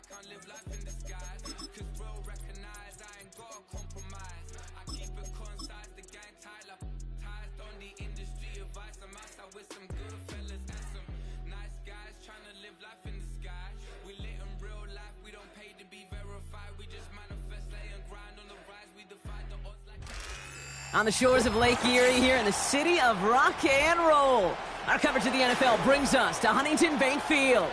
can't live life in disguise. Cause real recognize I ain't got a compromise. I keep it concise, the gang tied up. Ties on the industry advice. I'm outside with some good fellas and some nice guys trying to live life in the sky. We lit in real life, we don't pay to be verified. We just manifest, lay and grind on the rise. We defy the odds like... On the shores of Lake Erie here in the city of rock and roll. Our coverage of the NFL brings us to Huntington Bank Field.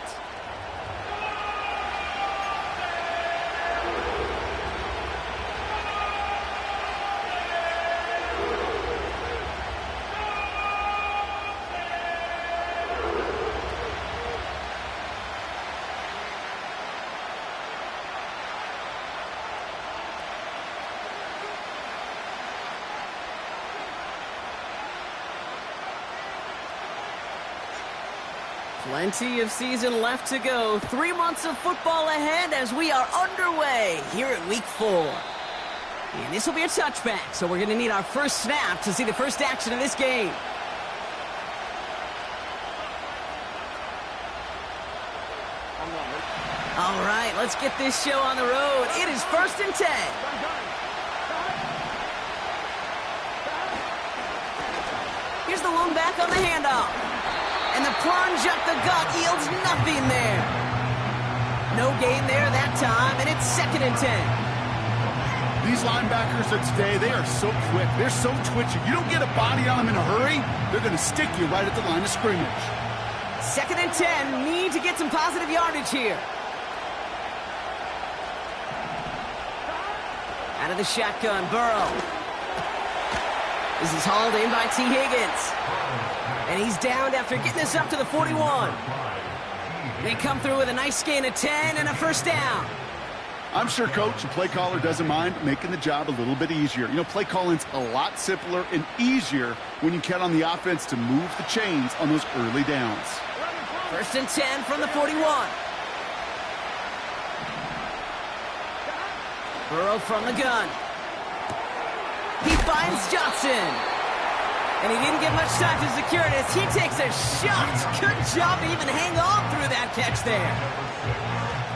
Plenty of season left to go. 3 months of football ahead as we are underway here at Week 4. And this will be a touchback, so we're going to need our first snap to see the first action of this game. All right, let's get this show on the road. It is 1st and 10. Here's the lone back on the handoff. And the plunge up the gut yields nothing there. No gain there that time, and it's 2nd and 10. These linebackers of today, they are so quick. They're so twitchy. You don't get a body on them in a hurry, they're going to stick you right at the line of scrimmage. 2nd and 10, need to get some positive yardage here. Out of the shotgun, Burrow. This is hauled in by T. Higgins. And he's downed after getting this up to the 41. They come through with a nice gain of 10 and a first down. I'm sure coach and play caller doesn't mind making the job a little bit easier. You know, play calling's a lot simpler and easier when you count on the offense to move the chains on those early downs. 1st and 10 from the 41. Burrow from the gun. He finds Johnson. And he didn't get much time to secure it as he takes a shot. Good job to even hang on through that catch there.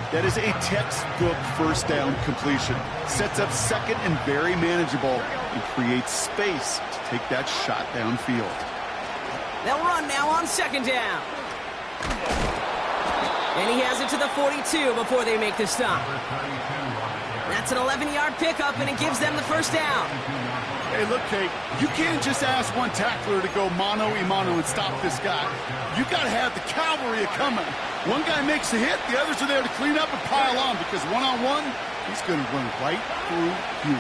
That is a textbook first down completion. Sets up second and very manageable and creates space to take that shot downfield. They'll run now on 2nd down. And he has it to the 42 before they make the stop. That's an 11-yard pickup, and it gives them the first down. Hey, look, Kate, you can't just ask one tackler to go mano-a-mano and stop this guy. You got to have the cavalry coming. One guy makes a hit, the others are there to clean up and pile on, because one-on-one, he's going to run right through you.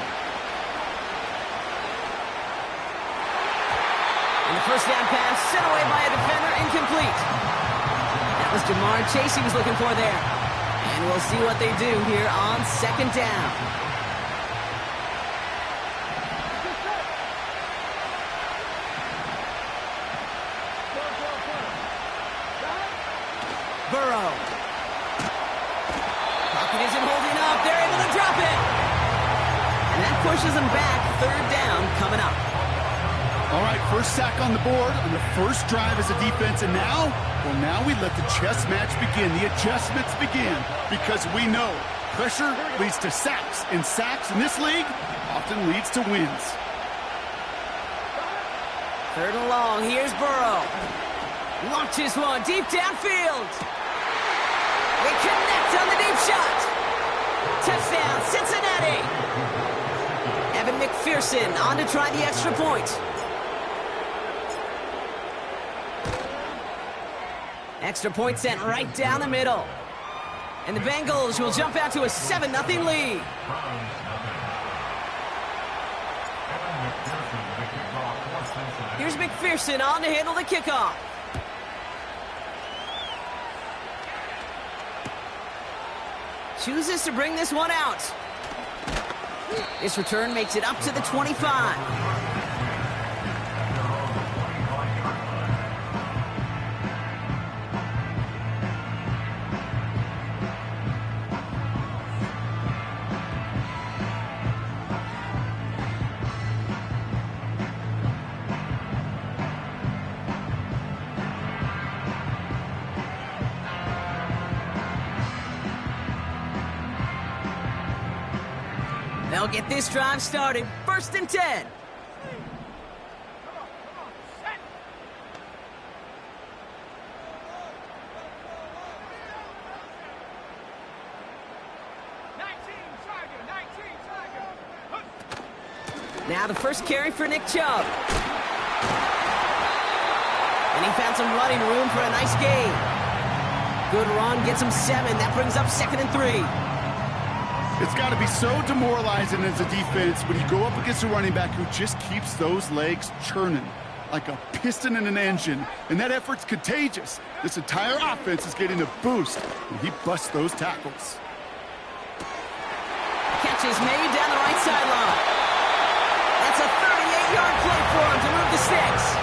And the first down pass sent away by a defender, incomplete. That was Jamar Chase he was looking for there. And we'll see what they do here on 2nd down. Burrow. Pocket isn't holding up. They're able to drop it. And that pushes them back. 3rd down coming up. All right, first sack on the board on the first drive as a defense. And now, well, now we let the chess match begin. The adjustments begin because we know pressure leads to sacks. And sacks in this league often leads to wins. 3rd and long. Here's Burrow. Launches one deep downfield. They connect on the deep shot. Touchdown, Cincinnati. Evan McPherson on to try the extra point. Extra point sent right down the middle. And the Bengals will jump out to a 7-0 lead. Here's McPherson on to handle the kickoff. Chooses to bring this one out. This return makes it up to the 25. They'll get this drive started. 1st and 10. Now the first carry for Nick Chubb. And he found some running room for a nice gain. Good run, gets him 7. That brings up 2nd and 3. It's got to be so demoralizing as a defense when you go up against a running back who just keeps those legs churning like a piston in an engine. And that effort's contagious. This entire offense is getting a boost when he busts those tackles. Catch is made down the right sideline. That's a 38-yard play for him to move the sticks.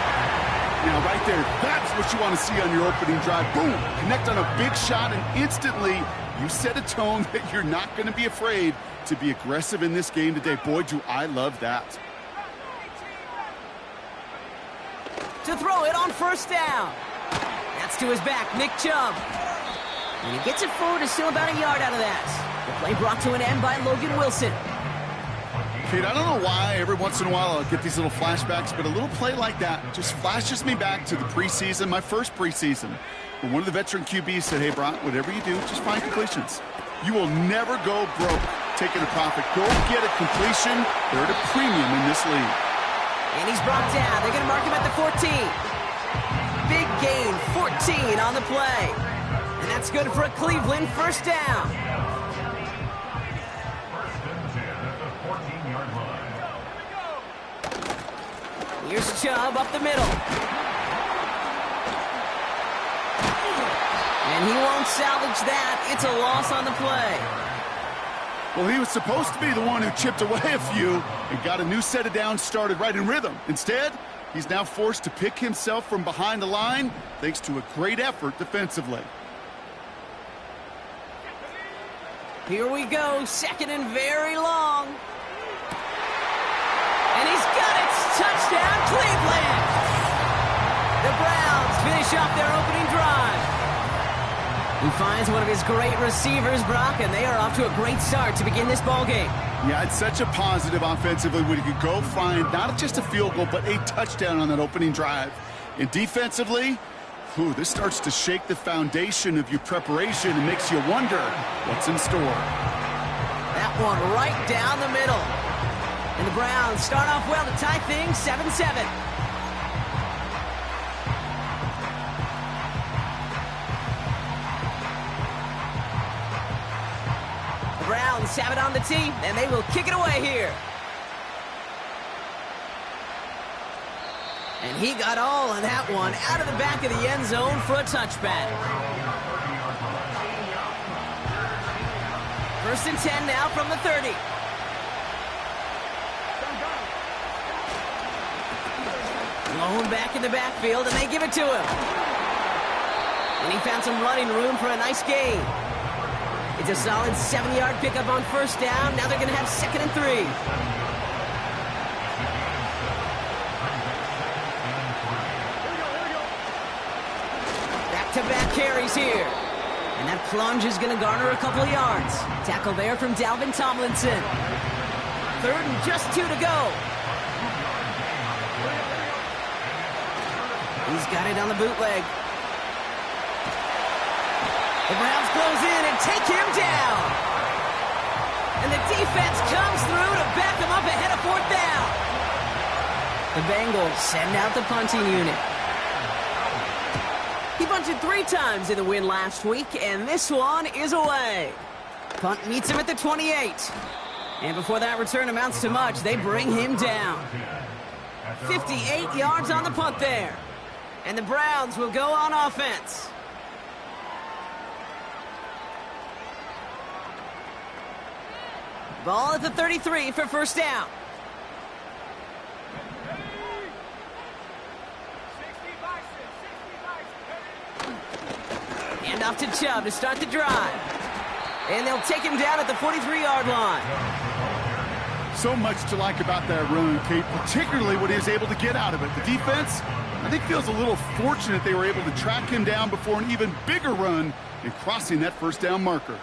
Now, right there, that's what you want to see on your opening drive. Boom! Connect on a big shot, and instantly you set a tone that you're not going to be afraid to be aggressive in this game today. Boy, do I love that. To throw it on 1st down. That's to his back, Nick Chubb. And he gets it forward to still about a yard out of that. The play brought to an end by Logan Wilson. Kate, I don't know why every once in a while I'll get these little flashbacks, but a little play like that just flashes me back to the preseason, my first preseason, when one of the veteran QBs said, hey, Brock, whatever you do, just find completions. You will never go broke taking a profit. Go get a completion. They're at a premium in this league. And he's brought down. They're going to mark him at the 14. Big gain, 14 on the play. And that's good for a Cleveland 1st down. Here's Chubb up the middle. And he won't salvage that. It's a loss on the play. Well, he was supposed to be the one who chipped away a few and got a new set of downs started right in rhythm. Instead, he's now forced to pick himself from behind the line thanks to a great effort defensively. Here we go, 2nd and very long. And he's got it! Touchdown, Cleveland! The Browns finish off their opening drive. He finds one of his great receivers, Brock, and they are off to a great start to begin this ballgame. Yeah, it's such a positive offensively when you could go find not just a field goal, but a touchdown on that opening drive. And defensively, this starts to shake the foundation of your preparation and makes you wonder what's in store. That one right down the middle. And the Browns start off well to tie things 7-7. The Browns have it on the tee, and they will kick it away here. And he got all of that one out of the back of the end zone for a touchback. 1st and 10 now from the 30. Lone back in the backfield, and they give it to him. And he found some running room for a nice gain. It's a solid 7-yard pickup on 1st down. Now they're going to have 2nd and 3. Back-to-back carries here. And that plunge is going to garner a couple of yards. Tackle there from Dalvin Tomlinson. 3rd and just 2 to go. He's got it on the bootleg. The Browns close in and take him down. And the defense comes through to back him up ahead of 4th down. The Bengals send out the punting unit. He punted 3 times in the win last week, and this one is away. Punt meets him at the 28. And before that return amounts to much, they bring him down. 58 yards on the punt there. And the Browns will go on offense. Ball at the 33 for 1st down. Hand off to Chubb to start the drive. And they'll take him down at the 43-yard line. So much to like about that run, Kate, particularly what he was able to get out of it. The defense, I think, feels a little fortunate they were able to track him down before an even bigger run in crossing that 1st down marker.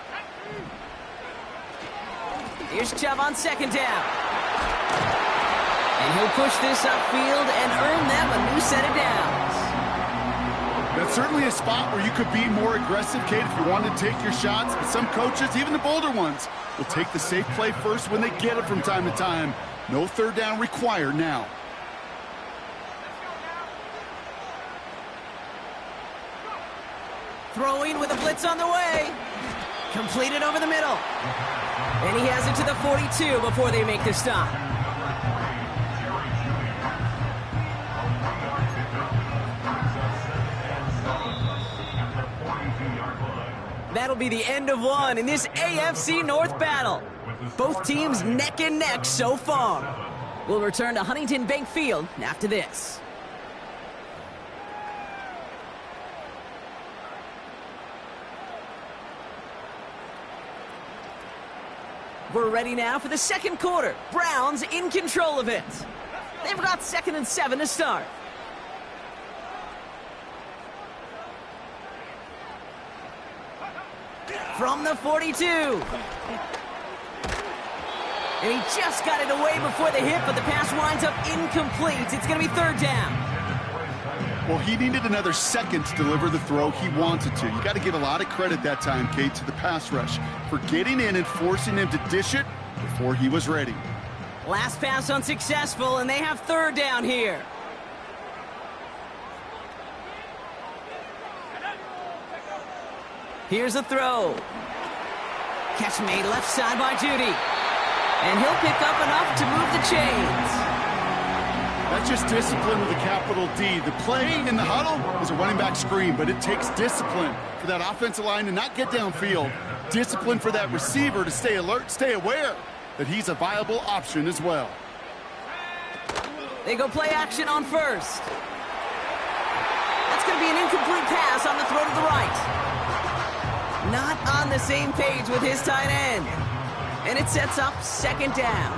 Here's Chubb on second down. And he'll push this upfield and earn them a new set of downs. That's certainly a spot where you could be more aggressive, Kate, if you wanted to take your shots. But some coaches, even the bolder ones, will take the safe play first when they get it from time to time. No third down required now. Throwing with a blitz on the way. Completed over the middle. And he has it to the 42 before they make the stop. That'll be the end of one in this AFC North battle. Both teams neck and neck so far. We'll return to Huntington Bank Field after this. We're ready now for the second quarter. Browns in control of it. They've got 2nd and 7 to start. From the 42. And he just got it away before the hit, but the pass winds up incomplete. It's going to be 3rd down. Well, he needed another second to deliver the throw he wanted to. You got to give a lot of credit that time, Kate, to the pass rush for getting in and forcing him to dish it before he was ready. Last pass unsuccessful, and they have 3rd down here. Here's a throw. Catch made left side by Judy. And he'll pick up enough to move the chains. That's just discipline with a capital D. The play in the huddle is a running back screen, but it takes discipline for that offensive line to not get downfield. Discipline for that receiver to stay alert, stay aware that he's a viable option as well. They go play action on first. That's going to be an incomplete pass on the throw to the right. Not on the same page with his tight end. And it sets up 2nd down.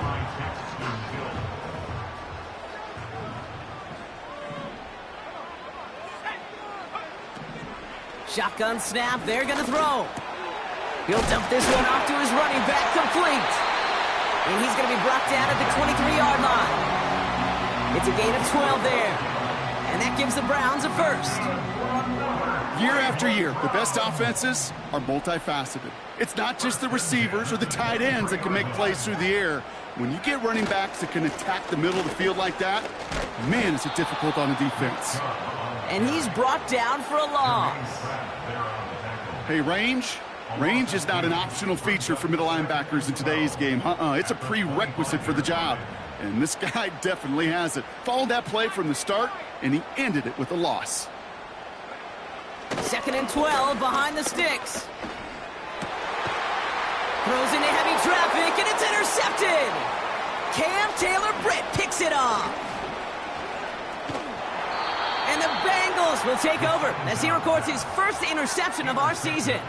Shotgun snap, they're going to throw. He'll dump this one off to his running back, complete. And he's going to be brought down at the 23-yard line. It's a gain of 12 there. And that gives the Browns a first. Year after year, the best offenses are multifaceted. It's not just the receivers or the tight ends that can make plays through the air. When you get running backs that can attack the middle of the field like that, man, is it difficult on the defense. And he's brought down for a loss. Hey, range is not an optional feature for middle linebackers in today's game. It's a prerequisite for the job. And this guy definitely has it. Followed that play from the start, and he ended it with a loss. 2nd and 12 behind the sticks. Throws into heavy traffic, and it's intercepted. Cam Taylor-Britt picks it off. And the Bengals will take over as he records his first interception of our season.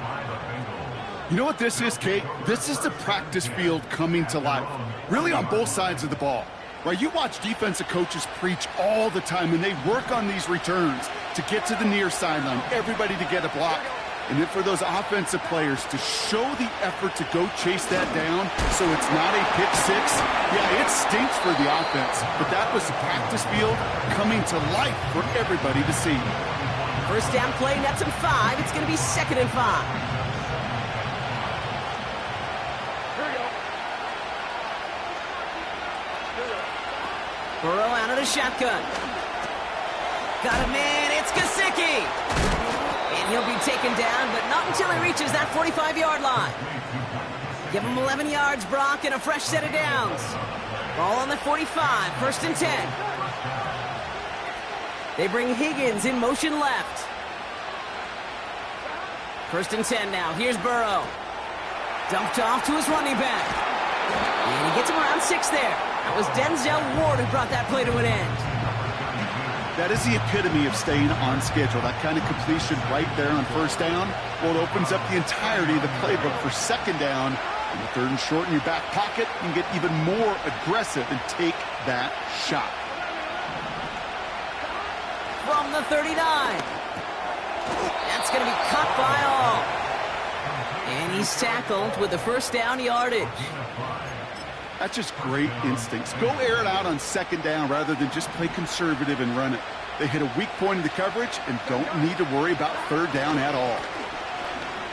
You know what this is, Kate? This is the practice field coming to life. Really on both sides of the ball. Right, you watch defensive coaches preach all the time, and they work on these returns to get to the near sideline, everybody to get a block. And then for those offensive players to show the effort to go chase that down so it's not a pick six. Yeah, it stinks for the offense, but that was the practice field coming to life for everybody to see. First down play, nets him 5. It's going to be 2nd and 5. Burrow out of the shotgun. Got a man, it's Gesicki. And he'll be taken down, but not until he reaches that 45-yard line. Give him 11 yards, Brock, and a fresh set of downs. Ball on the 45, 1st and 10. They bring Higgins in motion left. 1st and 10 now, here's Burrow. Dumped off to his running back. And he gets him around 6 there. That was Denzel Ward who brought that play to an end. That is the epitome of staying on schedule. That kind of completion right there on 1st down. Well, it opens up the entirety of the playbook for 2nd down. In the 3rd and short in your back pocket, you can get even more aggressive and take that shot. From the 39. That's going to be cut by all. And he he's tackled with the first down yardage. That's just great instincts. Go air it out on second down rather than just play conservative and run it. They hit a weak point in the coverage and don't need to worry about third down at all.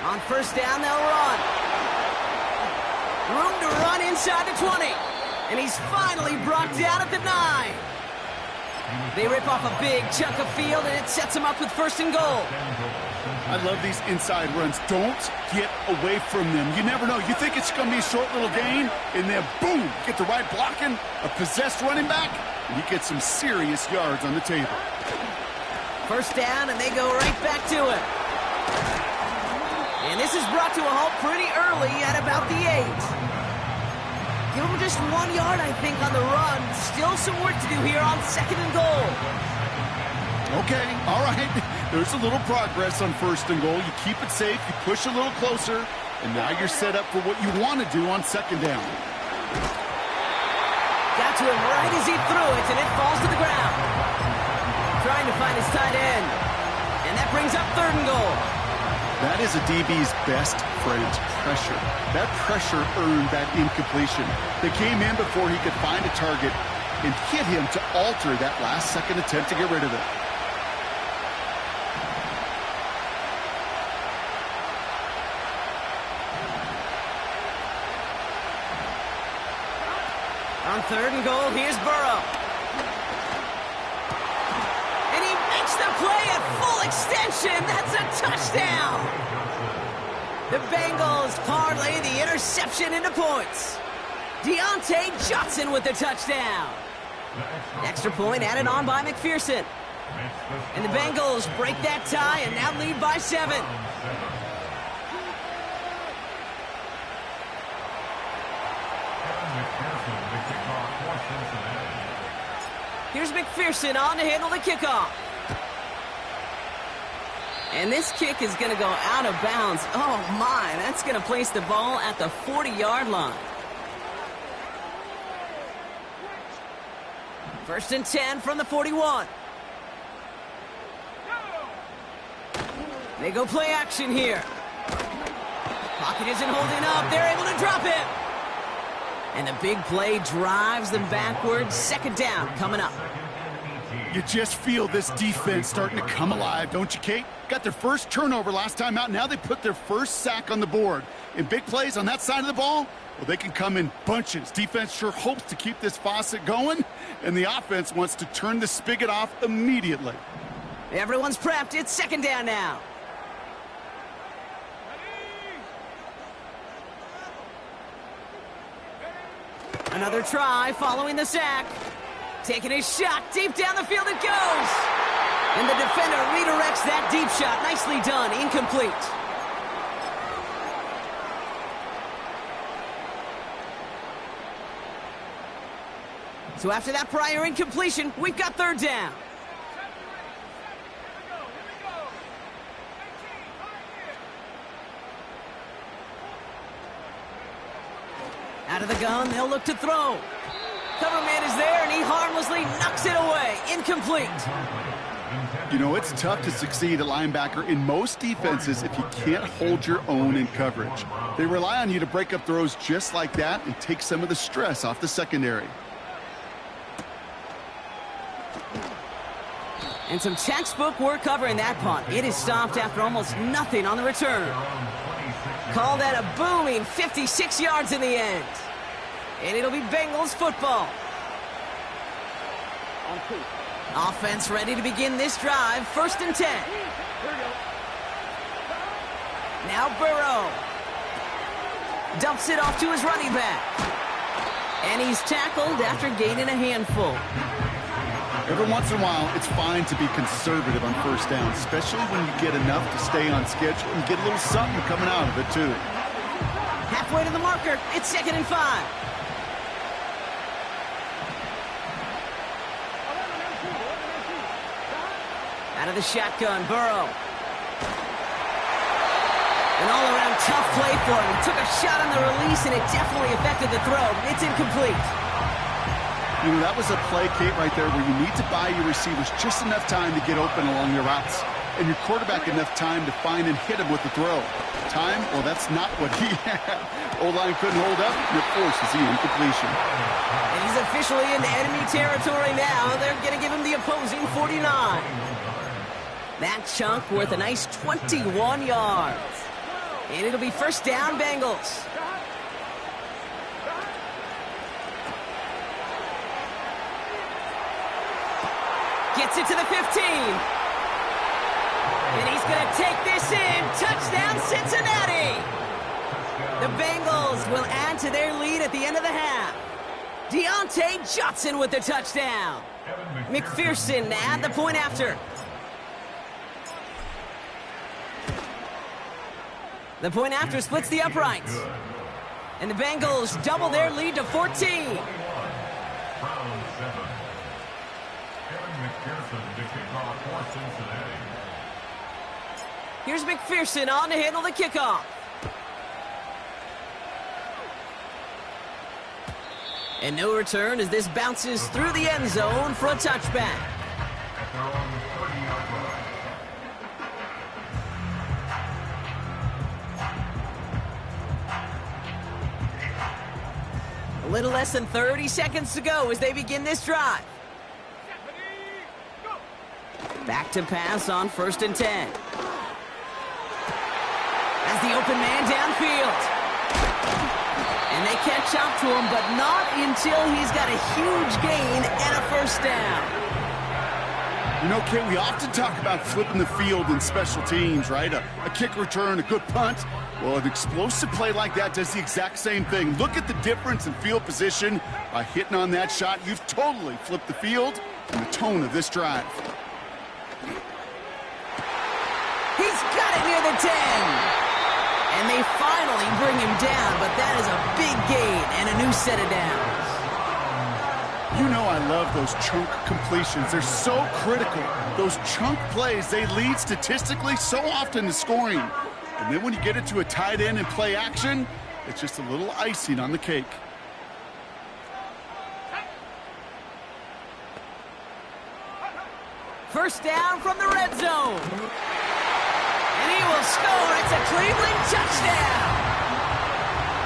On first down, they'll run. Room to run inside the 20. And he's finally brought down at the 9. They rip off a big chunk of field, and it sets them up with first and goal. I love these inside runs. Don't get away from them. You never know. You think it's going to be a short little gain, and then boom, get the right blocking, a possessed running back, and you get some serious yards on the table. First down, and they go right back to it. And this is brought to a halt pretty early at about the 8. Give him just 1 yard, I think, on the run. Still some work to do here on second and goal. Okay, all right. There's a little progress on first and goal. You keep it safe, you push a little closer, and now you're set up for what you want to do on second down. Got to him right as he threw it, and it falls to the ground. Trying to find his tight end. And that brings up third and goal. That is a DB's best friend, pressure. That pressure earned that incompletion. They came in before he could find a target and hit him to alter that last-second attempt to get rid of it. On third and goal, here's Burrow. And he makes the play at full extension. That's a touchdown. The Bengals parlay the interception into points. Deontay Johnson with the touchdown. Extra point added on by McPherson. And the Bengals break that tie and now lead by 7. Here's McPherson on to handle the kickoff. And this kick is going to go out of bounds. Oh, my. That's going to place the ball at the 40-yard line. First and 10 from the 41. They go play action here. Pocket isn't holding up. They're able to drop it. And the big play drives them backwards. Second down coming up. You just feel this defense starting to come alive, don't you, Kate? Got their first turnover last time out. Now they put their first sack on the board. In big plays on that side of the ball, well, they can come in bunches. Defense sure hopes to keep this faucet going, and the offense wants to turn the spigot off immediately. Everyone's prepped. It's second down now. Another try following the sack. Taking a shot deep down the field it goes. And the defender redirects that deep shot. Nicely done. Incomplete. So after that prior incompletion, we've got third down. Out of the gun, they'll look to throw. Cover man is there, and he harmlessly knocks it away. Incomplete. You know, it's tough to succeed at linebacker in most defenses if you can't hold your own in coverage. They rely on you to break up throws just like that and take some of the stress off the secondary. And some textbook work covering that punt. It is stopped after almost nothing on the return. Call that a booming 56 yards in the end. And it'll be Bengals football. Offense ready to begin this drive. First and 10. Now Burrow. Dumps it off to his running back. And he's tackled after gaining a handful. Every once in a while, it's fine to be conservative on first down, especially when you get enough to stay on schedule and get a little something coming out of it, too. Halfway to the marker. It's second and 5. Out of the shotgun, Burrow. An all-around tough play for him. He took a shot on the release, and it definitely affected the throw. It's incomplete. You know, that was a play, Kate, right there where you need to buy your receivers just enough time to get open along their routes. and your quarterback enough time to find and hit him with the throw. Time? Well, that's not what he had. O-line couldn't hold up, and it forces the incompletion. And he's officially into enemy territory now. They're going to give him the opposing 49. That chunk worth a nice 21 yards. And it'll be first down, Bengals. Gets it to the 15. And he's going to take this in. Touchdown, Cincinnati. The Bengals will add to their lead at the end of the half. Deontay Johnson with the touchdown. McPherson at the point after. The point after splits the uprights. And the Bengals double their lead to 14. Here's McPherson on to handle the kickoff. And no return as this bounces through the end zone for a touchback. A little less than 30 seconds to go as they begin this drive. Back to pass on 1st and 10. As the open man downfield. And they catch up to him, but not until he's got a huge gain and a first down. You know, Kate, we often talk about flipping the field in special teams, right? A kick return, a good punt. Well, an explosive play like that does the exact same thing. Look at the difference in field position. By hitting on that shot, you've totally flipped the field and the tone of this drive. He's got it near the 10. And they finally bring him down, but that is a big gain and a new set of downs. You know I love those chunk completions. They're so critical. Those chunk plays, they lead statistically so often to scoring. And then when you get it to a tight end and play action, it's just a little icing on the cake. First down from the red zone. And he will score. It's a Cleveland touchdown.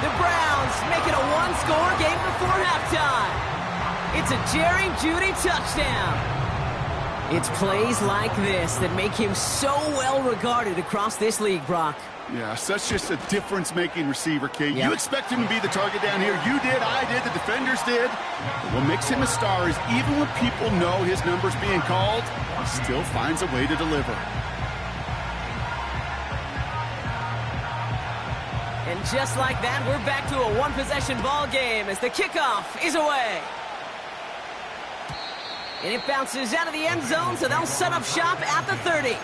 The Browns make it a one-score game before halftime. It's a Jerry Jeudy touchdown. It's plays like this that make him so well regarded across this league, Brock. Yeah, such just a difference-making receiver, Kate. Yep. You expect him to be the target down here. You did, I did, the defenders did. But what makes him a star is even when people know his number's being called, he still finds a way to deliver. And just like that, we're back to a one-possession ball game as the kickoff is away. And it bounces out of the end zone, so they'll set up shop at the 30.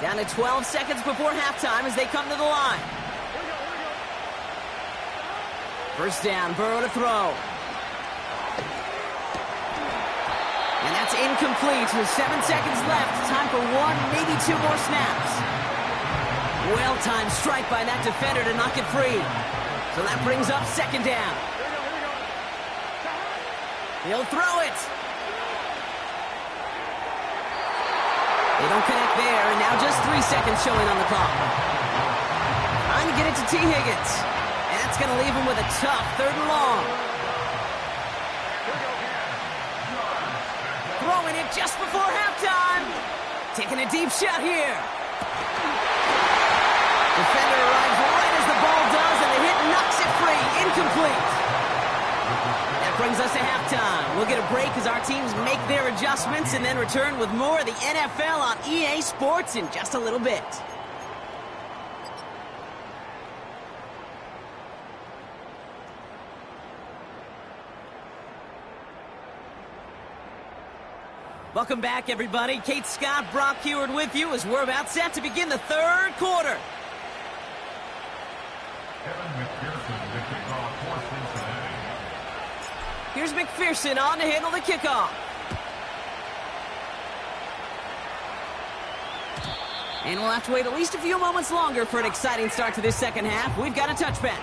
Down to 12 seconds before halftime as they come to the line. First down, Burrow to throw. And that's incomplete with 7 seconds left. Time for one, maybe two more snaps. Well-timed strike by that defender to knock it free. So that brings up second down. He'll throw it. They don't connect there, and now just 3 seconds showing on the clock. Trying to get it to T. Higgins. And that's going to leave him with a tough 3rd and long. Throwing it just before halftime. Taking a deep shot here. Defender arrives right as the ball does, and the hit knocks it free. Incomplete. That brings us to halftime. We'll get a break as our teams make their adjustments and then return with more of the NFL on EA Sports in just a little bit. Welcome back, everybody. Kate Scott, Brock Heward with you as we're about set to begin the 3rd quarter. Here's McPherson on to handle the kickoff. And we'll have to wait at least a few moments longer for an exciting start to this second half. We've got a touchback.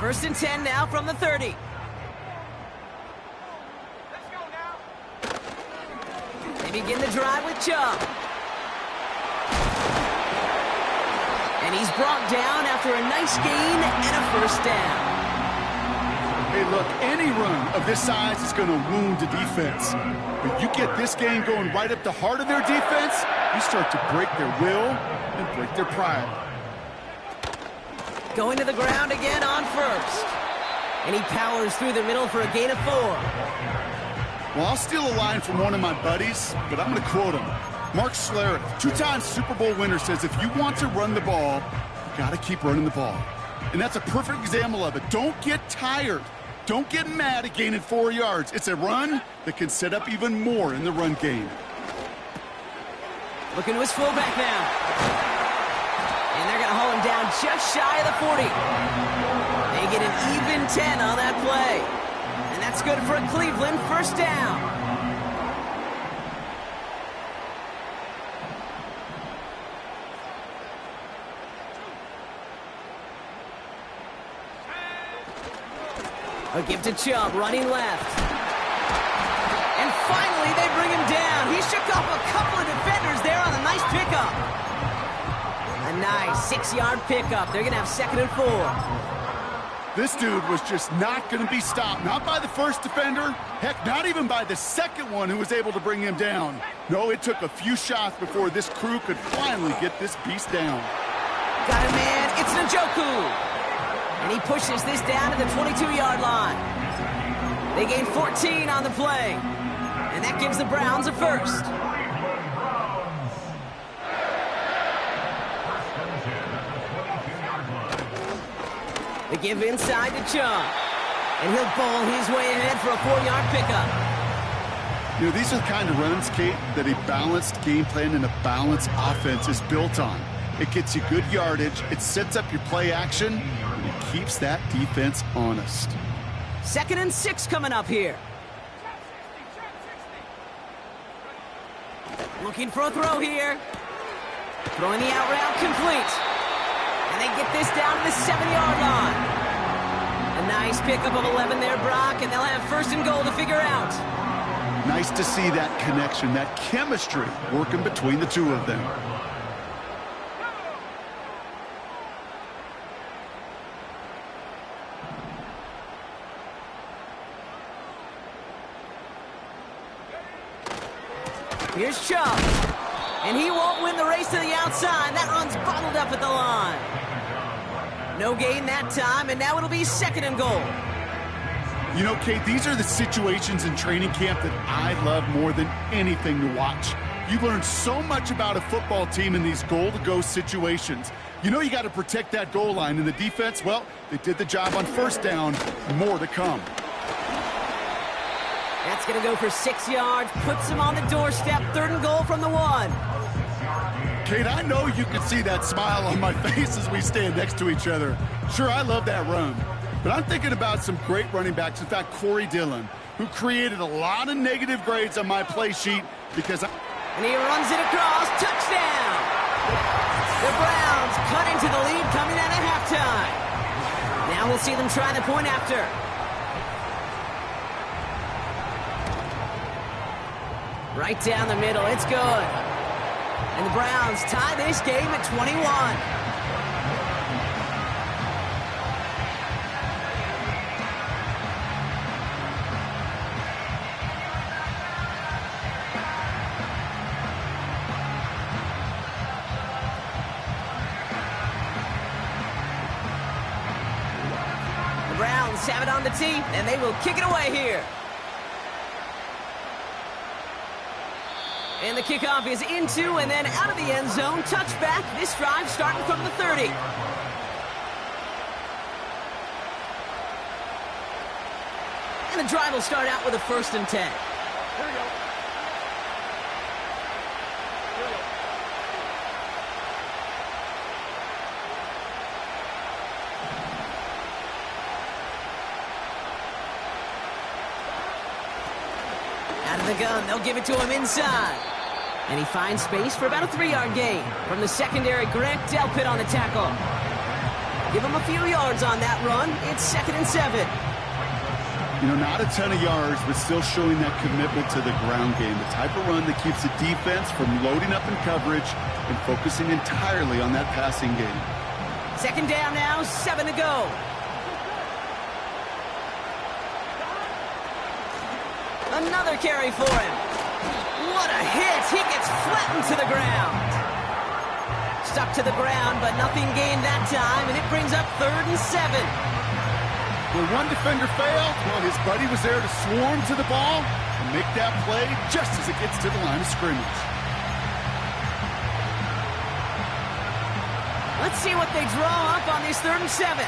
First and 10 now from the 30. They begin the drive with Chubb. And he's brought down after a nice gain and a first down. Hey, look, any run of this size is going to wound the defense. But you get this game going right up the heart of their defense, you start to break their will and break their pride. Going to the ground again on first. And he powers through the middle for a gain of 4. Well, I'll steal a line from one of my buddies, but I'm going to quote him. Mark Schlereth, 2-time Super Bowl winner, says if you want to run the ball, you got to keep running the ball. And that's a perfect example of it. Don't get tired. Don't get mad at gaining 4 yards. It's a run that can set up even more in the run game. Looking to his fullback now. And they're going to haul him down just shy of the 40. They get an even 10 on that play. And that's good for a Cleveland first down. A give to Chubb, running left. And finally, they bring him down. He shook off a couple of defenders there on a nice pickup. A nice 6-yard pickup. They're going to have 2nd and 4. This dude was just not going to be stopped. Not by the first defender. Heck, not even by the second one who was able to bring him down. No, it took a few shots before this crew could finally get this beast down. Got a man. It's Njoku. And he pushes this down to the 22-yard line. They gain 14 on the play. And that gives the Browns a first. They give inside to Chubb. And he'll bowl his way ahead for a 4-yard pickup. You know, these are the kind of runs, Kate, that a balanced game plan and a balanced offense is built on. It gets you good yardage, it sets up your play action, and it keeps that defense honest. 2nd and 6 coming up here. Looking for a throw here. Throwing the out route complete. And they get this down to the 7-yard line. A nice pickup of 11 there, Brock, and they'll have 1st and goal to figure out. Nice to see that connection, that chemistry working between the two of them. Here's Chubb. And he won't win the race to the outside. That run's bottled up at the line. No gain that time, and now it'll be 2nd and goal. You know, Kate, these are the situations in training camp that I love more than anything to watch. You learn so much about a football team in these goal-to-go situations. You know you got to protect that goal line, and the defense, well, they did the job on 1st down. More to come. That's going to go for 6 yards. Puts him on the doorstep. 3rd and goal from the 1. Kate, I know you can see that smile on my face as we stand next to each other. Sure, I love that run. But I'm thinking about some great running backs. In fact, Corey Dillon, who created a lot of negative grades on my play sheet because And he runs it across. Touchdown! The Browns cut into the lead coming out of halftime. Now we'll see them try the point after. Right down the middle. It's good. And the Browns tie this game at 21. The Browns have it on the tee, and they will kick it away here. And the kickoff is into and then out of the end zone. Touchback. This drive starting from the 30. And the drive will start out with a 1st and 10. Here we go. the gun, they'll give it to him inside. And he finds space for about a 3-yard gain. From the secondary, Grant Delpit on the tackle. Give him a few yards on that run. It's 2nd and 7. You know, not a ton of yards, but still showing that commitment to the ground game. The type of run that keeps the defense from loading up in coverage and focusing entirely on that passing game. 2nd down now, 7 to go. Another carry for him. What a hit! He gets flattened to the ground. Stuck to the ground, but nothing gained that time, and it brings up 3rd and 7. Where one defender failed, well, his buddy was there to swarm to the ball and make that play just as it gets to the line of scrimmage. Let's see what they draw up on this 3rd and 7.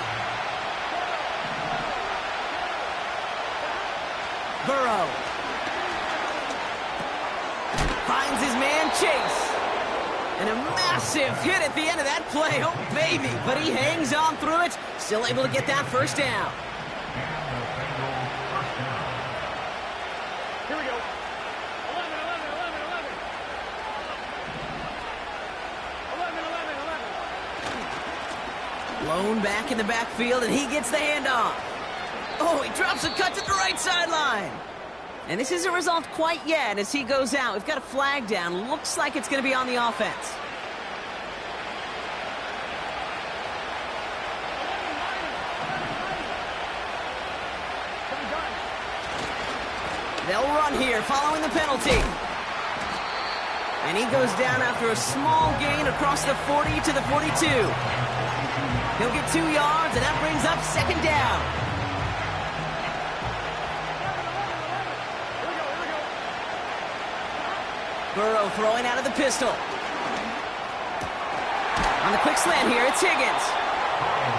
Burrow finds his man Chase. And a massive hit at the end of that play. Oh, baby. But he hangs on through it. Still able to get that 1st down. Here we go. 11. Blown back in the backfield, and he gets the handoff. Oh, he drops a cut to the right sideline. And this isn't resolved quite yet as he goes out. We've got a flag down. Looks like it's going to be on the offense. They'll run here following the penalty. And he goes down after a small gain across the 40 to the 42. He'll get 2 yards, and that brings up 2nd down. Burrow throwing out of the pistol. On the quick slant here, it's Higgins.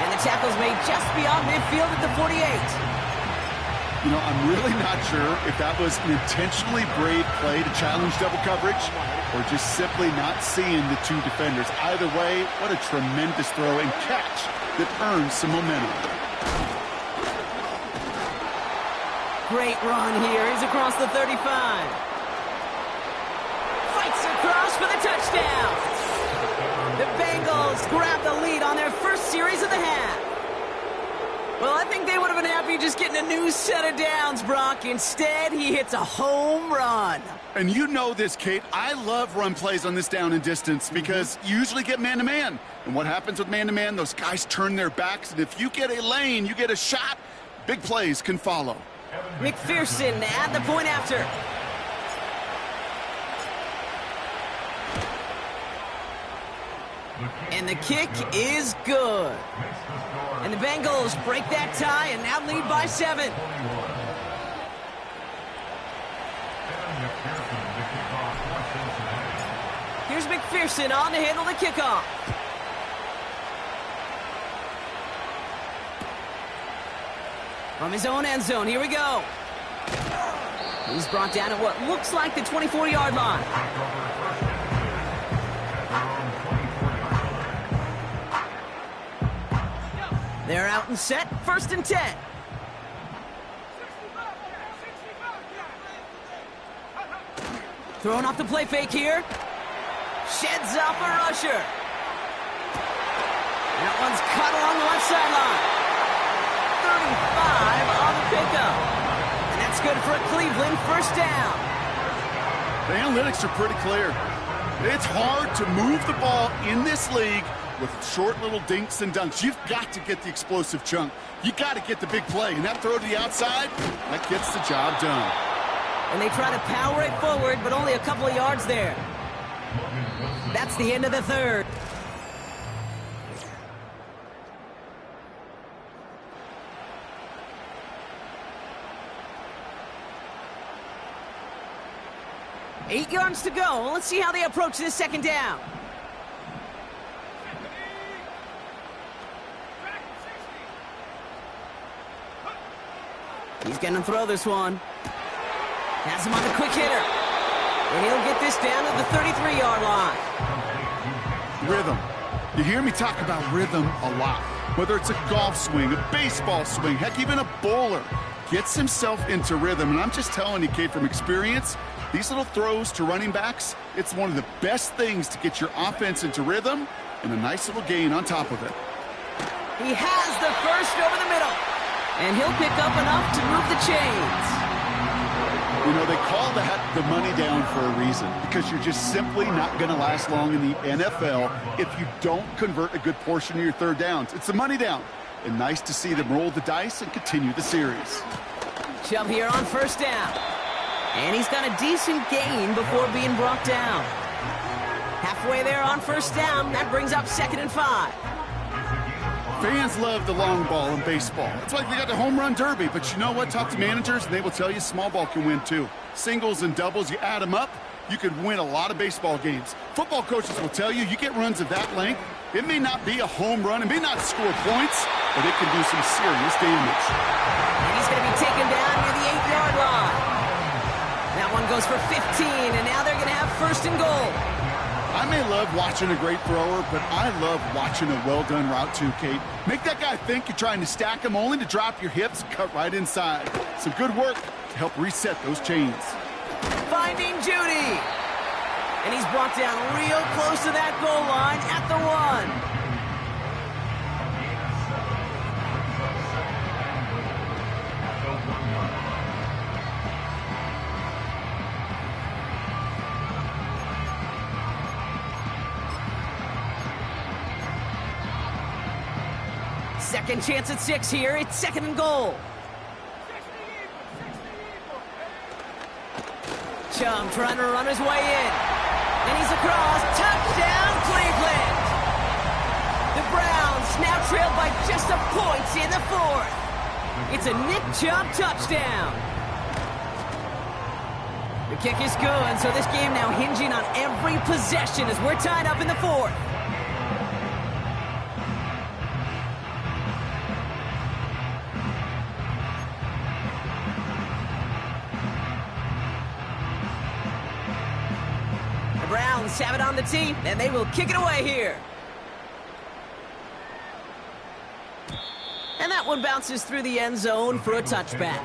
And the tackle's made just beyond midfield at the 48. You know, I'm really not sure if that was an intentionally brave play to challenge double coverage or just simply not seeing the 2 defenders. Either way, what a tremendous throw and catch that earns some momentum. Great run here. He's across the 35. Across for the touchdown. The Bengals grab the lead on their first series of the half. Well, I think they would have been happy just getting a new set of downs, Brock. Instead, he hits a home run. And you know this, Kate. I love run plays on this down and distance because you usually get man-to-man. And what happens with man-to-man, those guys turn their backs, and if you get a lane, you get a shot, big plays can follow. McPherson at the point after. And the kick is good. And the Bengals break that tie and now lead by 7. Here's McPherson on to handle the kickoff. From his own end zone, here we go. He's brought down at what looks like the 24-yard line. They're out and set, 1st and 10. Throwing off the play fake here. Sheds off a rusher. And that one's cut along the left sideline. 35 on the pickup. And that's good for a Cleveland 1st down. The analytics are pretty clear. It's hard to move the ball in this league with short little dinks and dunks. You've got to get the explosive chunk. You got to get the big play. And that throw to the outside, that gets the job done. And they try to power it forward, but only a couple of yards there. That's the end of the 3rd. Eight yards to go. Well, let's see how they approach this 2nd down. He's going to throw this one. Has him on the quick hitter. And he'll get this down to the 33-yard line. Rhythm. You hear me talk about rhythm a lot. Whether it's a golf swing, a baseball swing, heck, even a bowler gets himself into rhythm. And I'm just telling you, Kate, from experience, These little throws to running backs, it's one of the best things to get your offense into rhythm and a nice little gain on top of it. He has the first over the middle, and he'll pick up enough to move the chains. You know, they call that the money down for a reason, because you're just simply not going to last long in the NFL if you don't convert a good portion of your third downs. It's the money down, and nice to see them roll the dice and continue the series. Chubb here on first down, and he's got a decent gain before being brought down. Halfway there on first down, that brings up 2nd and 5. Fans love the long ball in baseball. It's like they got the home run derby, but you know what? Talk to managers, and they will tell you small ball can win too. Singles and doubles, you add them up, you could win a lot of baseball games. Football coaches will tell you, you get runs of that length, it may not be a home run, it may not score points, but it can do some serious damage. And he's going to be taken down near the 8-yard line. That one goes for 15, and now they're going to have 1st and goal. I may love watching a great thrower, but I love watching a well-done route too, Kate. Make that guy think you're trying to stack him only to drop your hips and cut right inside. Some good work to help reset those chains. Finding Judy. And he's brought down real close to that goal line at the 1. Second chance at 6 here. It's 2nd and goal. Chubb trying to run his way in. And he's across. Touchdown, Cleveland. The Browns now trailed by just a point in the 4th. It's a Nick Chubb touchdown. The kick is good, so this game now hinging on every possession as we're tied up in the 4th. Browns have it on the tee, and they will kick it away here. And that one bounces through the end zone for a touchback.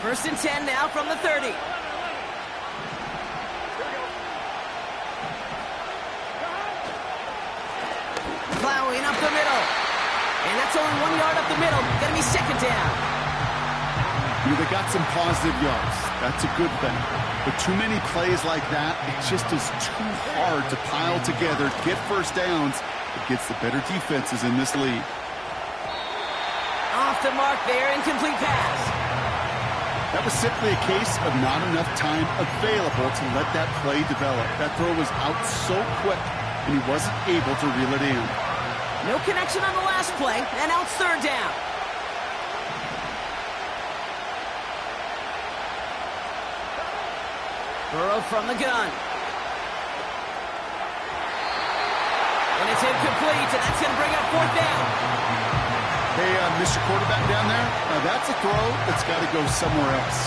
First and 10 now from the 30. Plowing up the middle. And that's only 1 yard up the middle. Gonna be 2nd down. They got some positive yards. That's a good thing. But too many plays like that, it just is too hard to pile together, get first downs against the better defenses in this league. Off the mark there, incomplete pass. That was simply a case of not enough time available to let that play develop. That throw was out so quick, and he wasn't able to reel it in. No connection on the last play, and now it's 3rd down. Burrow from the gun. And it's incomplete, and that's going to bring up 4th down. Hey, Mr. Quarterback down there, that's a throw that's got to go somewhere else.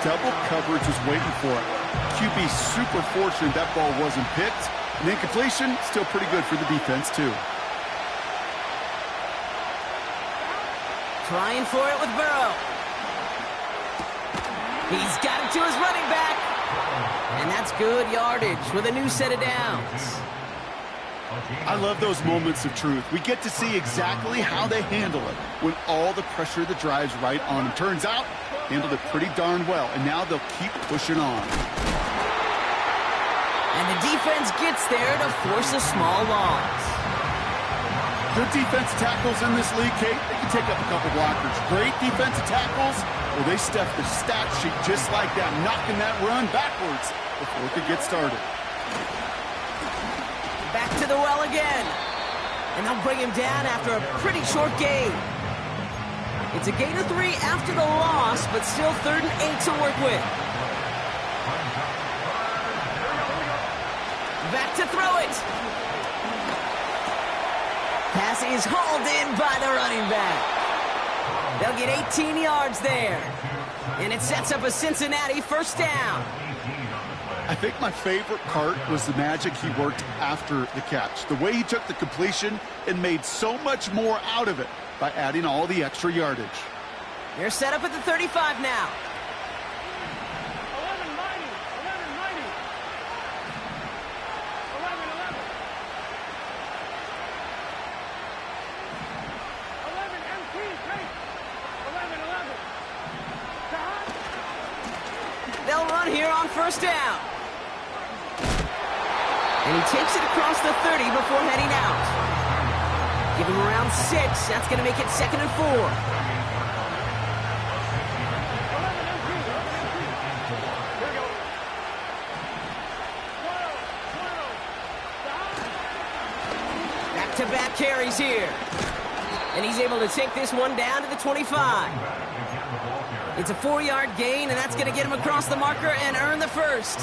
Double coverage was waiting for it. QB super fortunate that ball wasn't picked. And incompletion, still pretty good for the defense, too. Trying for it with Burrow. He's got it to his running back. And that's good yardage with a new set of downs. I love those moments of truth. We get to see exactly how they handle it when all the pressure that drives right on them. Turns out, handled it pretty darn well, and now they'll keep pushing on. And the defense gets there to force a small loss. Good defensive tackles in this league, Kate, they can take up a couple blockers. Great defensive tackles, well, they stuff the stat sheet just like that, knocking that run backwards before it could get started. Back to the well again. And they'll bring him down after a pretty short gain. It's a gain of 3 after the loss, but still 3rd and 8 to work with. Back to throw it. Pass is hauled in by the running back. They'll get 18 yards there. And it sets up a Cincinnati 1st down. I think my favorite part was the magic he worked after the catch. The way he took the completion and made so much more out of it by adding all the extra yardage. They're set up at the 35 now. 11. They'll run here on first down. And he takes it across the 30 before heading out. Give him around 6. That's going to make it 2nd and 4. Back-to-back carries here. And he's able to take this one down to the 25. It's a 4-yard gain, and that's going to get him across the marker and earn the first.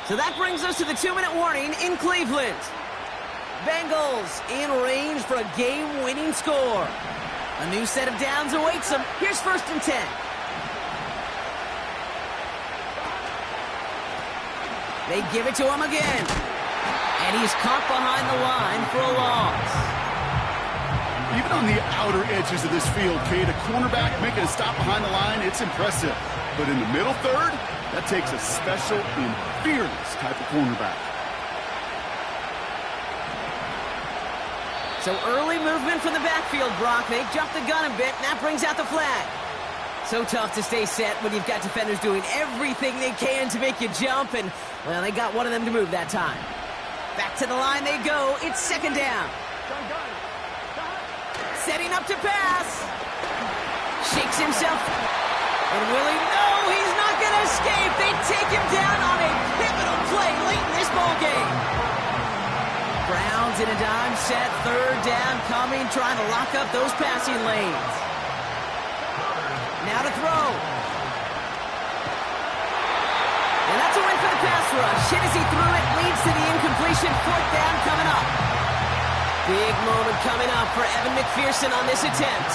So that brings us to the 2-minute warning in Cleveland. Bengals in range for a game-winning score. A new set of downs awaits them. Here's 1st and 10. They give it to him again. And he's caught behind the line for a loss. Even on the outer edges of this field, Kate, a cornerback making a stop behind the line, it's impressive. But in the middle third, that takes a special and fearless type of cornerback. So early movement from the backfield, Brock. They jump the gun a bit, and that brings out the flag. So tough to stay set when you've got defenders doing everything they can to make you jump, and, well, they got one of them to move that time. Back to the line they go. It's 2nd down. Setting up to pass. Shakes himself. And will he? No, he's not going to escape. They take him down on a pivotal play late in this ballgame. Browns in a dime set, 3rd down coming, trying to lock up those passing lanes. Now to throw. And that's a win for the pass rush. Hit as he threw it, leads to the incompletion. 4th down coming up. Big moment coming up for Evan McPherson on this attempt.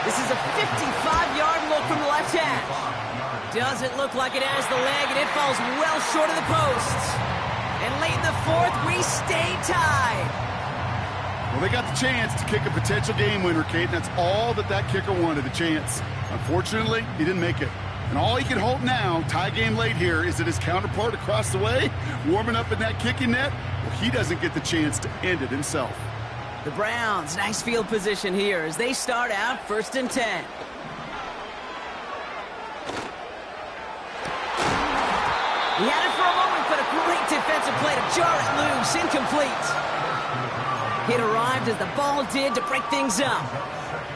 This is a 55-yard look from the left hash. Doesn't look like it has the leg, and it falls well short of the posts. And late in the 4th, we stay tied. Well, they got the chance to kick a potential game winner, Kate, and that's all that kicker wanted, a chance. Unfortunately, he didn't make it. And all he can hope now, tie game late here, is that his counterpart across the way, warming up in that kicking net, well, he doesn't get the chance to end it himself. The Browns, nice field position here as they start out 1st and 10. He had it for a moment, but a great defensive play to jar it loose, incomplete. Hit arrived as the ball did to break things up.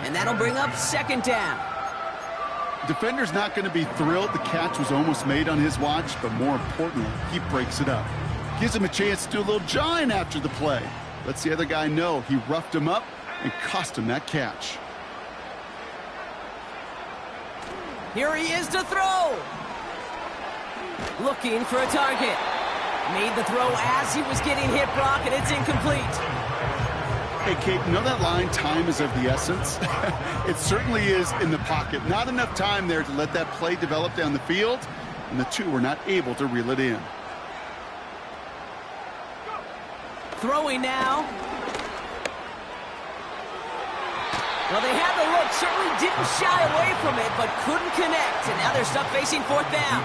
And that'll bring up 2nd down. Defender's not going to be thrilled the catch was almost made on his watch, but more importantly, he breaks it up. Gives him a chance to do a little jawing after the play. Lets the other guy know he roughed him up and cost him that catch. Here he is to throw. Looking for a target. Made the throw as he was getting hit, Brock, and it's incomplete. Hey, Kate, you know that line, time is of the essence? It certainly is in the pocket. Not enough time there to let that play develop down the field, and the two were not able to reel it in. Throwing now. Well, they had the look, certainly didn't shy away from it, but couldn't connect, and now they're stuck facing 4th down.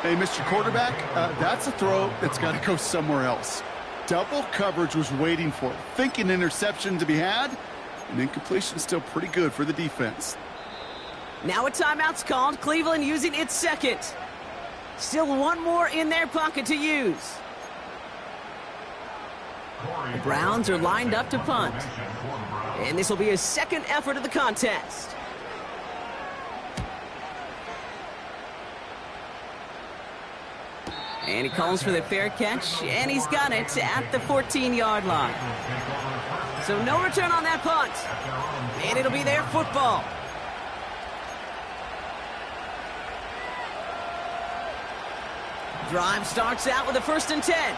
Hey, Mr. Quarterback, that's a throw that's got to go somewhere else. Double coverage was waiting for it, thinking interception to be had, and incompletion still pretty good for the defense. Now a timeout's called, Cleveland using its 2nd. Still one more in their pocket to use. The Browns are lined up to punt. And this will be his 2nd effort of the contest. And he calls for the fair catch, and he's got it at the 14-yard line. So no return on that punt. And it'll be their football. Drive starts out with a 1st and 10.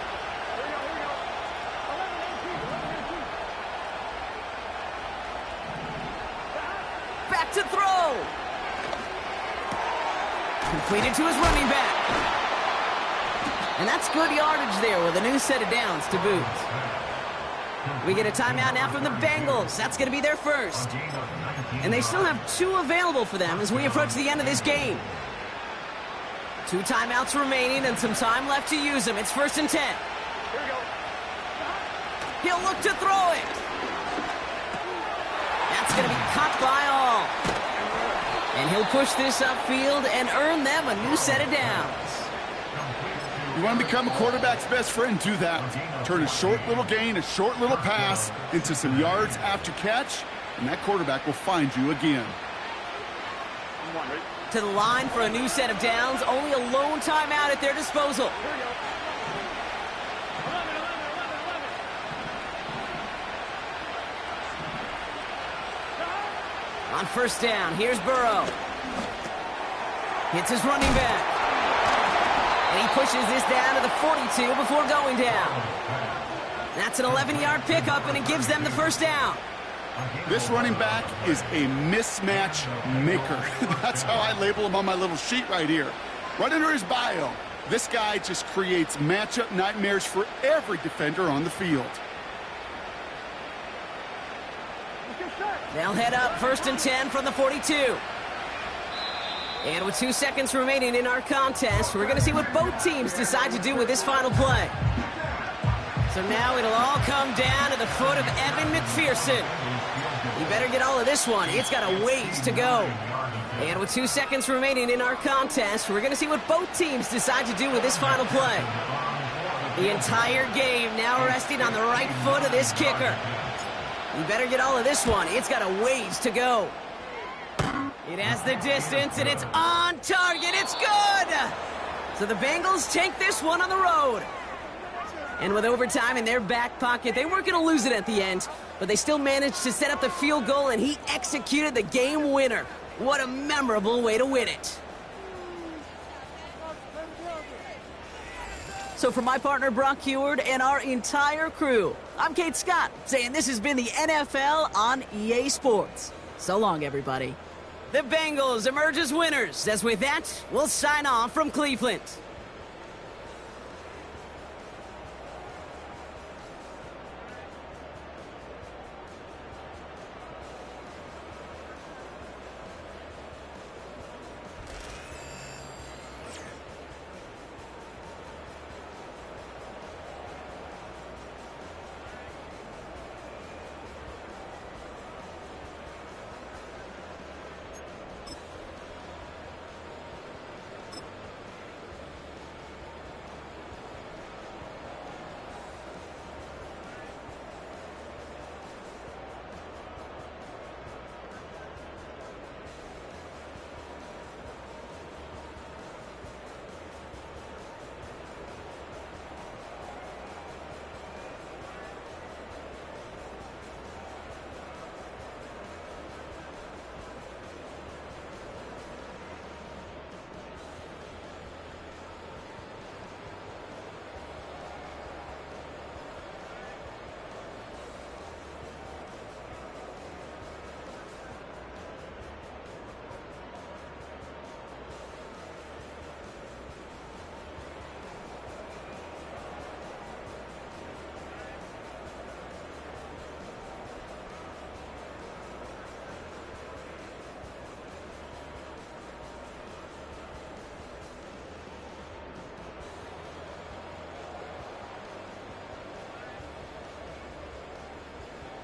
Completed to his running back. And that's good yardage there with a new set of downs to boot. We get a timeout now from the Bengals. That's going to be their first. And they still have 2 available for them as we approach the end of this game. 2 timeouts remaining and some time left to use them. It's 1st and 10. Here we go. He'll look to throw it. That's going to be caught by all. And he'll push this upfield and earn them a new set of downs. You want to become a quarterback's best friend, do that. Turn a short little gain, a short little pass into some yards after catch, and that quarterback will find you again. To the line for a new set of downs, only a lone timeout at their disposal. Here we go. 11. On 1st down, here's Burrow. Hits his running back. And he pushes this down to the 42 before going down. That's an 11-yard pickup, and it gives them the 1st down. This running back is a mismatch maker. That's how I label him on my little sheet right here. Right under his bio, this guy just creates matchup nightmares for every defender on the field. They'll head up 1st and 10 from the 42. And with 2 seconds remaining in our contest, we're going to see what both teams decide to do with this final play. So now it'll all come down to the foot of Evan McPherson. You better get all of this one. It's got a ways to go. And with 2 seconds remaining in our contest, we're going to see what both teams decide to do with this final play. The entire game now resting on the right foot of this kicker. You better get all of this one. It's got a ways to go. It has the distance, and it's on target. It's good! So the Bengals take this one on the road. And with overtime in their back pocket, they weren't going to lose it at the end, but they still managed to set up the field goal, and he executed the game winner. What a memorable way to win it. So for my partner, Brock Heward, and our entire crew, I'm Kate Scott, saying this has been the NFL on EA Sports. So long, everybody. The Bengals emerge as winners, as with that, we'll sign off from Cleveland.